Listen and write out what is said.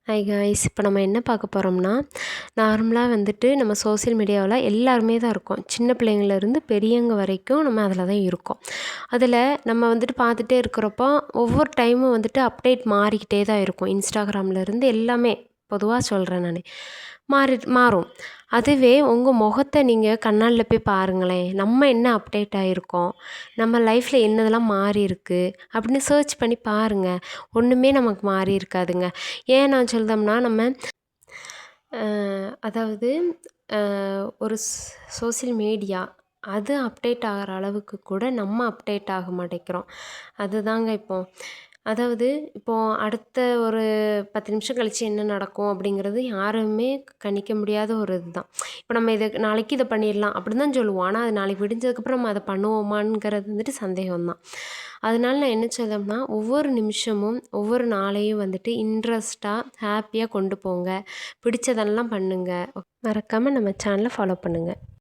Hi guys, இப்போ நம்ம என்ன பார்க்க போகிறோம்னா, நார்மலாக வந்துட்டு நம்ம சோசியல் மீடியாவில் எல்லாருமே தான் இருக்கோம். சின்ன பிள்ளைங்கள்லேருந்து பெரியவங்க வரைக்கும் நம்ம அதில் தான் இருக்கோம். அதில் நம்ம வந்துட்டு பார்த்துட்டே இருக்கிறப்போ ஒவ்வொரு டைமும் வந்துட்டு அப்டேட் மாறிக்கிட்டே தான் இருக்கும். இன்ஸ்டாகிராம்லேருந்து எல்லாமே பொதுவாக சொல்கிறேன் நான். மாறும். அதுவே உங்கள் முகத்த நீங்கள் கண்ணாடில போய் பாருங்களேன். நம்ம என்ன அப்டேட் ஆகிருக்கோம், நம்ம லைஃப்பில் என்னதெல்லாம் மாறியிருக்கு அப்படின்னு சர்ச் பண்ணி பாருங்கள். ஒன்றுமே நமக்கு மாறி இருக்காதுங்க. ஏன் நான் சொல்றோம்னா, நம்ம அதாவது ஒரு சோசியல் மீடியா அது அப்டேட் ஆகிற அளவுக்கு கூட நம்ம அப்டேட் ஆக மாட்டேங்கிறோம். அதுதாங்க இப்போ. அதாவது அடுத்த ஒரு 10 நிமிஷம் கழிச்சு என்ன நடக்கும் அப்படிங்கிறது யாருமே கணிக்க முடியாத ஒரு இதுதான். இப்போ நம்ம நாளைக்கு இதை பண்ணிடலாம் அப்படின்னு தான் சொல்லுவோம். ஆனால் அது நாளைக்கு விடிஞ்சதுக்கப்புறம் நம்ம அதை பண்ணுவோமாங்கிறது வந்துட்டு சந்தேகம் தான். அதனால நான் என்ன சொல்றேன்னா, ஒவ்வொரு நிமிஷமும் ஒவ்வொரு நாளையும் வந்துட்டு இன்ட்ரெஸ்ட்டாக ஹாப்பியாக கொண்டு போங்க. பிடிச்சதெல்லாம் பண்ணுங்க. மறக்காமல் நம்ம சேனலை ஃபாலோ பண்ணுங்கள்.